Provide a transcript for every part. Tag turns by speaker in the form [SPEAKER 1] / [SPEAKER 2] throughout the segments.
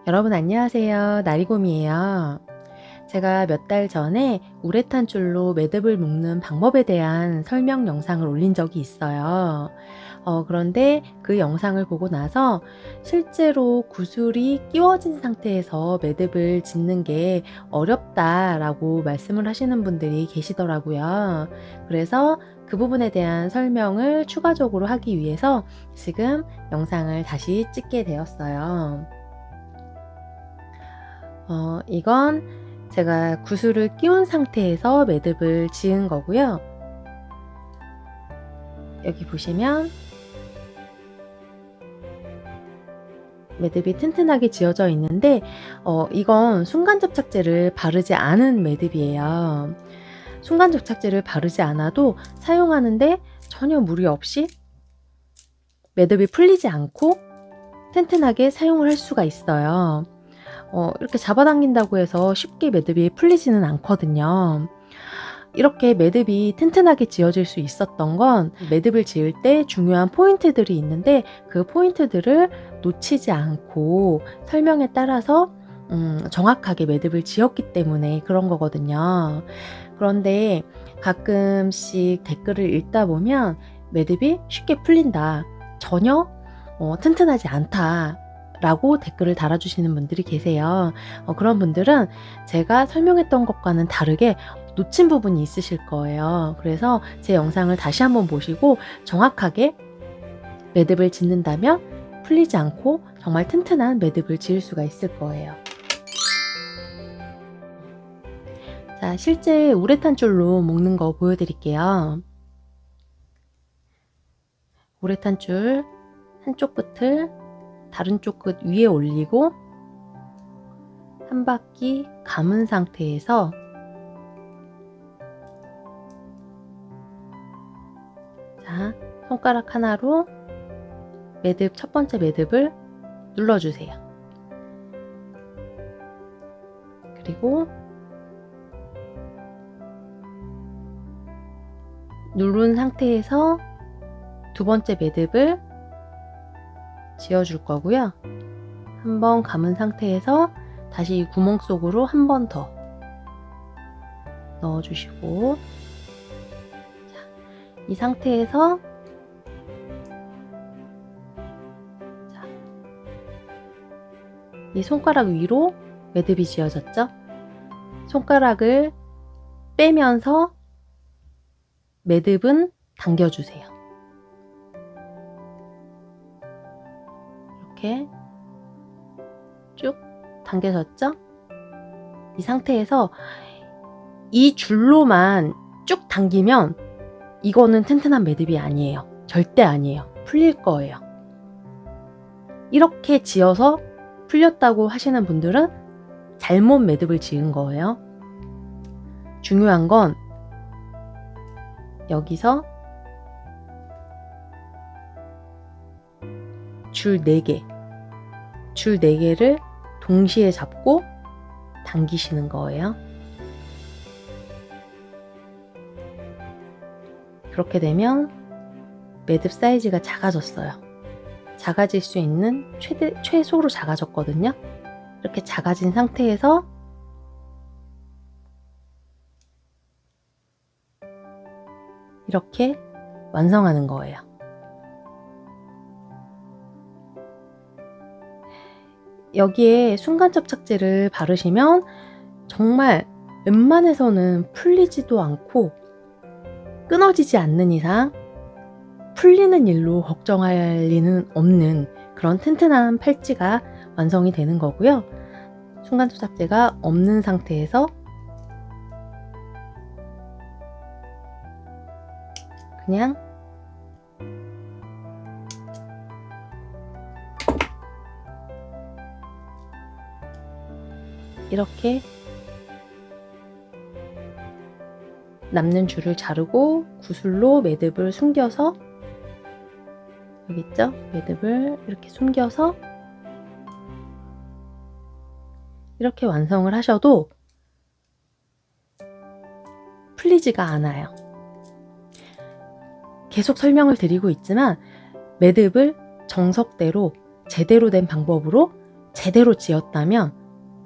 [SPEAKER 1] 여러분 안녕하세요. 나리곰이에요. 제가 몇 달 전에 우레탄 줄로 매듭을 묶는 방법에 대한 설명 영상을 올린 적이 있어요. 그런데 그 영상을 보고 나서 실제로 구슬이 끼워진 상태에서 매듭을 짓는 게 어렵다라고 말씀을 하시는 분들이 계시더라고요. 그래서 그 부분에 대한 설명을 추가적으로 하기 위해서 지금 영상을 다시 찍게 되었어요. 이건 제가 구슬을 끼운 상태에서 매듭을 지은 거고요. 여기 보시면 매듭이 튼튼하게 지어져 있는데 이건 순간접착제를 바르지 않은 매듭이에요. 순간접착제를 바르지 않아도 사용하는데 전혀 무리 없이 매듭이 풀리지 않고 튼튼하게 사용을 할 수가 있어요. 이렇게 잡아당긴다고 해서 쉽게 매듭이 풀리지는 않거든요. 이렇게 매듭이 튼튼하게 지어질 수 있었던 건 매듭을 지을 때 중요한 포인트들이 있는데 그 포인트들을 놓치지 않고 설명에 따라서 정확하게 매듭을 지었기 때문에 그런 거거든요. 그런데 가끔씩 댓글을 읽다 보면 매듭이 쉽게 풀린다, 전혀 튼튼하지 않다 라고 댓글을 달아주시는 분들이 계세요. 그런 분들은 제가 설명했던 것과는 다르게 놓친 부분이 있으실 거예요. 그래서 제 영상을 다시 한번 보시고 정확하게 매듭을 짓는다면 풀리지 않고 정말 튼튼한 매듭을 지을 수가 있을 거예요. 자, 실제 우레탄 줄로 묶는 거 보여드릴게요. 우레탄 줄 한쪽 끝을 다른 쪽 끝 위에 올리고 한 바퀴 감은 상태에서 자, 손가락 하나로 매듭, 첫 번째 매듭을 눌러주세요. 그리고 누른 상태에서 두 번째 매듭을 지어줄 거고요. 한번 감은 상태에서 다시 이 구멍 속으로 한 번 더 넣어주시고, 자, 이 상태에서 자, 이 손가락 위로 매듭이 지어졌죠? 손가락을 빼면서 매듭은 당겨주세요. 이렇게 쭉 당겨졌죠? 이 상태에서 이 줄로만 쭉 당기면 이거는 튼튼한 매듭이 아니에요. 절대 아니에요. 풀릴 거예요. 이렇게 지어서 풀렸다고 하시는 분들은 잘못 매듭을 지은 거예요. 중요한 건 여기서 줄 4개, 줄 4개를 동시에 잡고 당기시는 거예요. 그렇게 되면 매듭 사이즈가 작아졌어요. 작아질 수 있는 최소로 작아졌거든요. 이렇게 작아진 상태에서 이렇게 완성하는 거예요. 여기에 순간접착제를 바르시면 정말 웬만해서는 풀리지도 않고 끊어지지 않는 이상 풀리는 일로 걱정할 리는 없는 그런 튼튼한 팔찌가 완성이 되는 거고요. 순간접착제가 없는 상태에서 그냥 이렇게 남는 줄을 자르고 구슬로 매듭을 숨겨서, 여기 있죠? 매듭을 이렇게 숨겨서 이렇게 완성을 하셔도 풀리지가 않아요. 계속 설명을 드리고 있지만 매듭을 정석대로 제대로 된 방법으로 제대로 지었다면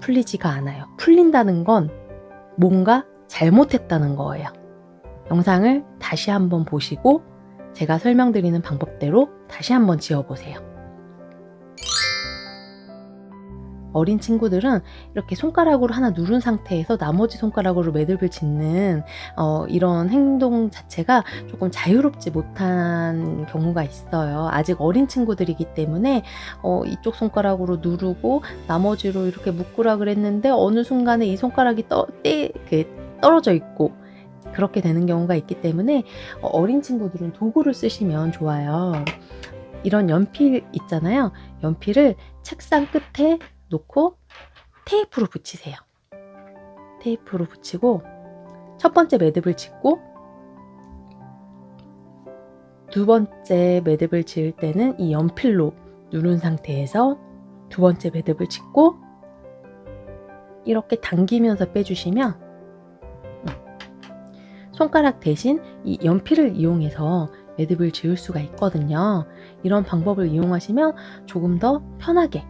[SPEAKER 1] 풀리지가 않아요. 풀린다는 건 뭔가 잘못했다는 거예요. 영상을 다시 한번 보시고 제가 설명드리는 방법대로 다시 한번 지어보세요. 어린 친구들은 이렇게 손가락으로 하나 누른 상태에서 나머지 손가락으로 매듭을 짓는 이런 행동 자체가 조금 자유롭지 못한 경우가 있어요. 아직 어린 친구들이기 때문에 이쪽 손가락으로 누르고 나머지로 이렇게 묶으라 그랬는데 어느 순간에 이 손가락이 떨어져 있고 그렇게 되는 경우가 있기 때문에 어린 친구들은 도구를 쓰시면 좋아요. 이런 연필 있잖아요. 연필을 책상 끝에 놓고 테이프로 붙이세요. 테이프로 붙이고 첫 번째 매듭을 짓고 두 번째 매듭을 지을 때는 이 연필로 누른 상태에서 두 번째 매듭을 짓고 이렇게 당기면서 빼주시면 손가락 대신 이 연필을 이용해서 매듭을 지을 수가 있거든요. 이런 방법을 이용하시면 조금 더 편하게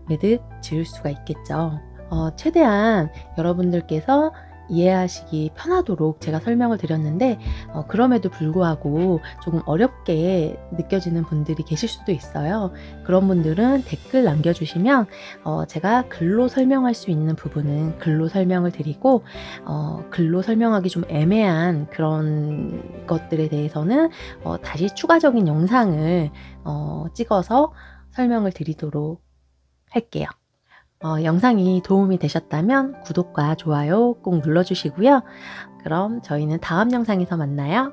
[SPEAKER 1] 매듭 지을 수가 있겠죠. 최대한 여러분들께서 이해하시기 편하도록 제가 설명을 드렸는데 그럼에도 불구하고 조금 어렵게 느껴지는 분들이 계실 수도 있어요. 그런 분들은 댓글 남겨주시면 제가 글로 설명할 수 있는 부분은 글로 설명을 드리고 글로 설명하기 좀 애매한 그런 것들에 대해서는 다시 추가적인 영상을 찍어서 설명을 드리도록 할게요. 영상이 도움이 되셨다면 구독과 좋아요 꼭 눌러주시고요. 그럼 저희는 다음 영상에서 만나요.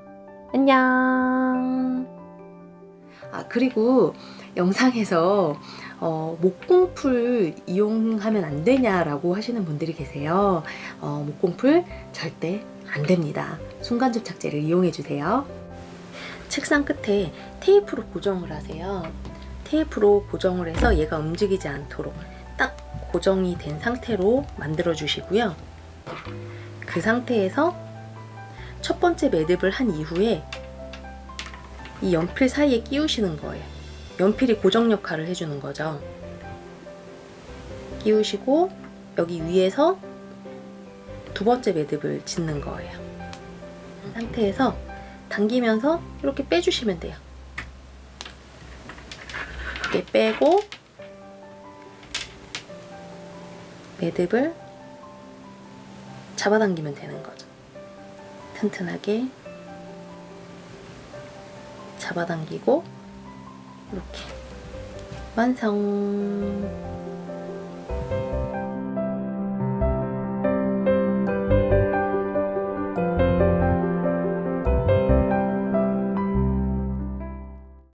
[SPEAKER 1] 안녕. 그리고 영상에서 목공풀 이용하면 안 되냐라고 하시는 분들이 계세요. 목공풀 절대 안 됩니다. 순간접 착지를 이용해 주세요. 책상 끝에 테이프로 고정을 하세요. 테이프로 고정을 해서 얘가 움직이지 않도록 딱 고정이 된 상태로 만들어 주시고요. 그 상태에서 첫 번째 매듭을 한 이후에 이 연필 사이에 끼우시는 거예요. 연필이 고정 역할을 해주는 거죠. 끼우시고 여기 위에서 두 번째 매듭을 짓는 거예요. 그 상태에서 당기면서 이렇게 빼주시면 돼요. 이렇게 빼고 매듭을 잡아당기면 되는 거죠. 튼튼하게 잡아당기고 이렇게 완성.